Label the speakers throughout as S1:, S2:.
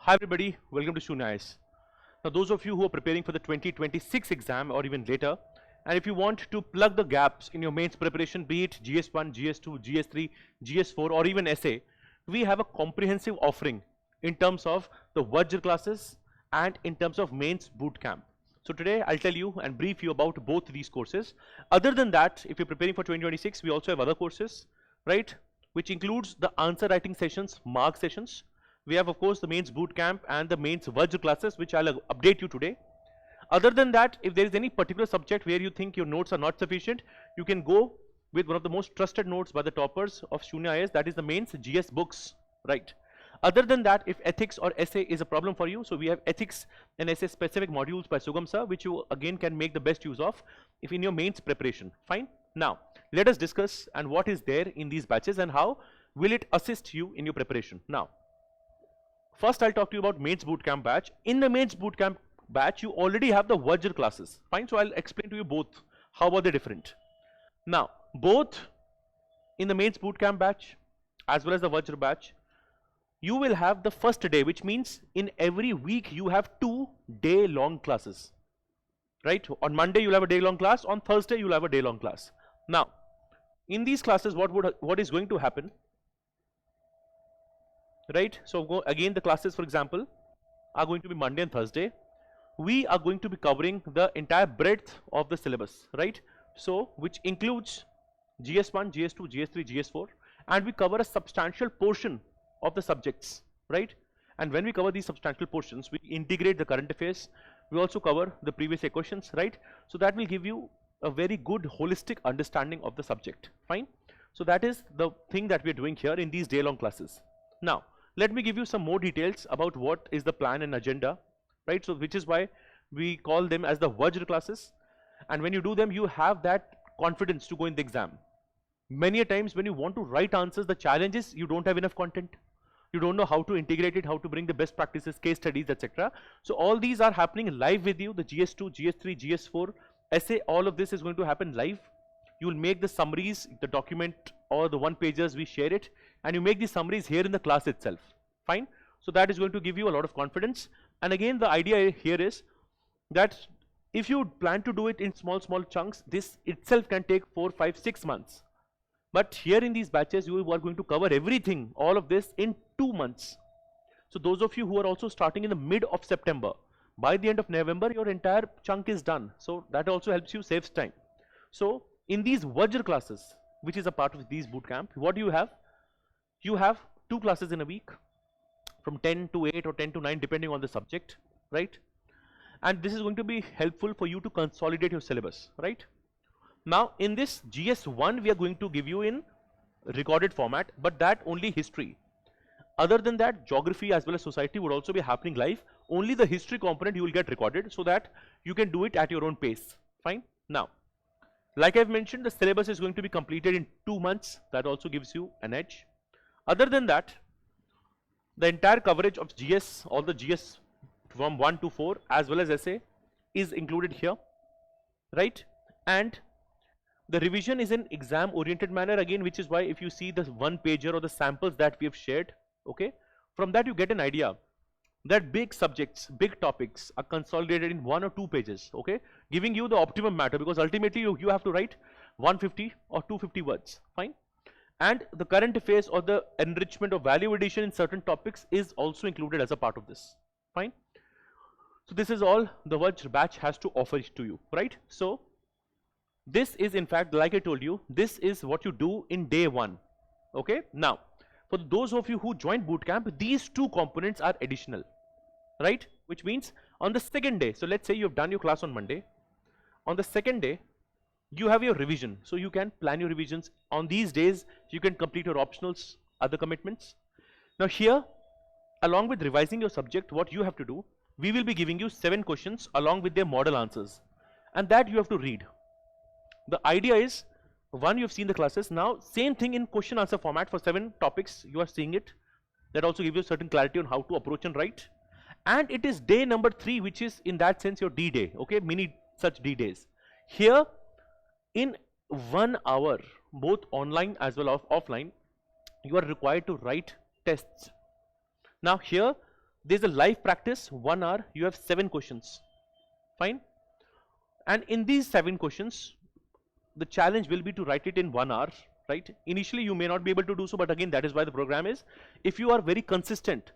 S1: Hi everybody, welcome to Sunya IAS. Now those of you who are preparing for the 2026 exam or even later, and if you want to plug the gaps in your mains preparation, be it GS1, GS2, GS3, GS4 or even essay, we have a comprehensive offering in terms of the Vajra classes and in terms of mains bootcamp. So today I'll tell you and brief you about both these courses. Other than that, if you're preparing for 2026, we also have other courses, right? Which includes the answer writing sessions, mark sessions. We have of course the mains bootcamp and the mains Vajra classes, which I'll update you today. Other than that, if there is any particular subject where you think your notes are not sufficient, you can go with one of the most trusted notes by the toppers of Sunya IAS, that is the mains GS books, right? Other than that, if ethics or essay is a problem for you, so we have ethics and essay specific modules by Sugam sir, which you again can make the best use of if in your mains preparation. Fine. Now let us discuss and what is there in these batches and how will it assist you in your preparation. Now first I'll talk to you about Mains Bootcamp Batch. In the Mains Bootcamp Batch, you already have the Vajra classes. Fine, so I'll explain to you both. How are they different? Now, both in the Mains Bootcamp Batch as well as the Vajra batch, you will have the first day, which means in every week you have 2-day long classes. Right? On Monday you'll have a day-long class. On Thursday you'll have a day-long class. Now, in these classes, what is going to happen? Right, so again the classes, for example, are going to be Monday and Thursday. We are going to be covering the entire breadth of the syllabus, right? So which includes GS1, GS2, GS3, GS4, and we cover a substantial portion of the subjects, right? And when we cover these substantial portions, we integrate the current affairs. We also cover the previous year questions, right? So that will give you a very good holistic understanding of the subject. Fine, so that is the thing that we are doing here in these day-long classes. Now let me give you some more details about what is the plan and agenda, right? So which is why we call them as the Vajra classes, and when you do them you have that confidence to go in the exam. Many a times when you want to write answers, the challenge is you don't have enough content, you don't know how to integrate it, how to bring the best practices, case studies, etc. So all these are happening live with you. The GS2, GS3, GS4 essay, all of this is going to happen live. You will make the summaries, the document or the one pages, we share it, and you make the summaries here in the class itself. Fine, so that is going to give you a lot of confidence. And again the idea here is that if you plan to do it in small chunks, this itself can take 4, 5, 6 months, but here in these batches you are going to cover everything, all of this in 2 months. So those of you who are also starting in the mid of September, by the end of November your entire chunk is done, so that also helps you, saves time. So in these Vajra classes, which is a part of these bootcamp, what do you have? You have 2 classes in a week from 10 to 8 or 10 to 9 depending on the subject, right? And this is going to be helpful for you to consolidate your syllabus, right? Now in this GS1 we are going to give you in recorded format, but that only history. Other than that, geography as well as society would also be happening live. Only the history component you will get recorded so that you can do it at your own pace. Fine. Now like I've mentioned, the syllabus is going to be completed in 2 months. That also gives you an edge. Other than that, the entire coverage of GS, all the GS from 1 to 4 as well as essay is included here, right? And the revision is in exam oriented manner again, which is why if you see the one pager or the samples that we have shared, okay, from that you get an idea that big subjects, big topics are consolidated in 1 or 2 pages, okay, giving you the optimum matter, because ultimately you have to write 150 or 250 words. Fine. And the current affairs or the enrichment or value addition in certain topics is also included as a part of this. Fine. So this is all the Vajra batch has to offer to you, right? So this is in fact, like I told you, this is what you do in day 1. Okay. Now for those of you who joined bootcamp, these 2 components are additional, right? Which means on the second day, so let's say you've done your class on Monday, on the second day you have your revision, so you can plan your revisions on these days. You can complete your optionals, other commitments. Now here, along with revising your subject, what you have to do, we will be giving you 7 questions along with their model answers, and that you have to read. The idea is, one, you've seen the classes, now same thing in question answer format for 7 topics, you are seeing it. That also gives you certain clarity on how to approach and write. And it is day number 3, which is in that sense your D day, okay, mini such D days. Here in 1 hour, both online as well as offline, you are required to write tests. Now here There's a live practice, 1 hour, you have 7 questions, fine. And in these 7 questions, the challenge will be to write it in 1 hour, right? Initially you may not be able to do so, but again, that is why the program is. If you are very consistent,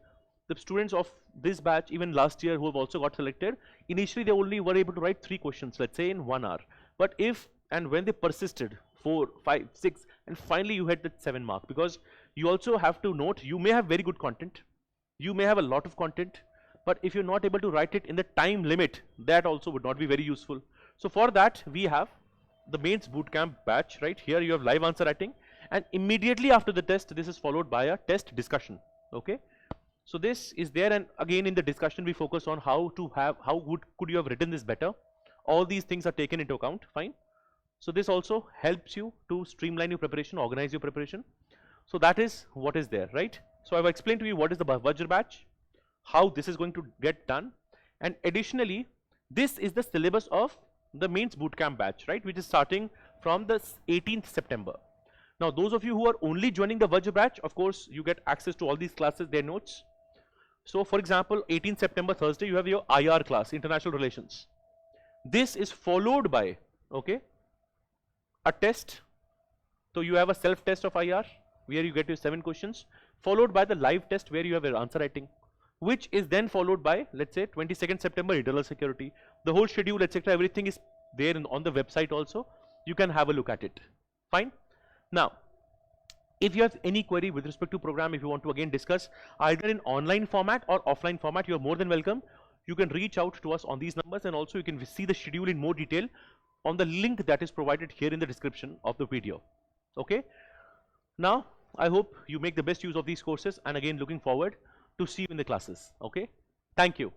S1: the students of this batch, even last year who have also got selected, initially they only were able to write 3 questions, let's say in 1 hour. But if and when they persisted, 4, 5, 6, and finally you hit that 7 mark, because you also have to note, you may have very good content, you may have a lot of content, but if you're not able to write it in the time limit, that also would not be very useful. So for that, we have the Mains Bootcamp Batch, right? Here you have live answer writing, and immediately after the test, this is followed by a test discussion, okay? So this is there, and again in the discussion we focus on how could you have written this better. All these things are taken into account, fine. So this also helps you to streamline your preparation, organize your preparation. So that is what is there, right? So I've explained to you what is the Vajra batch, how this is going to get done, and additionally, this is the syllabus of the Mains Bootcamp Batch, right, which is starting from the 18th September. Now, those of you who are only joining the Vajra batch, of course, you get access to all these classes, their notes. So, for example, 18th September, Thursday, you have your IR class, International Relations. This is followed by, okay, a test. So, you have a self-test of IR, where you get your 7 questions, followed by the live test, where you have your answer writing, which is then followed by, let's say, 22nd September, internal security. The whole schedule, etc., everything is there on the website also. You can have a look at it. Fine. Now, if you have any query with respect to program, if you want to again discuss either in online format or offline format, you are more than welcome. You can reach out to us on these numbers, and also you can see the schedule in more detail on the link that is provided here in the description of the video. Okay. Now, I hope you make the best use of these courses, and again looking forward to see you in the classes. Okay. Thank you.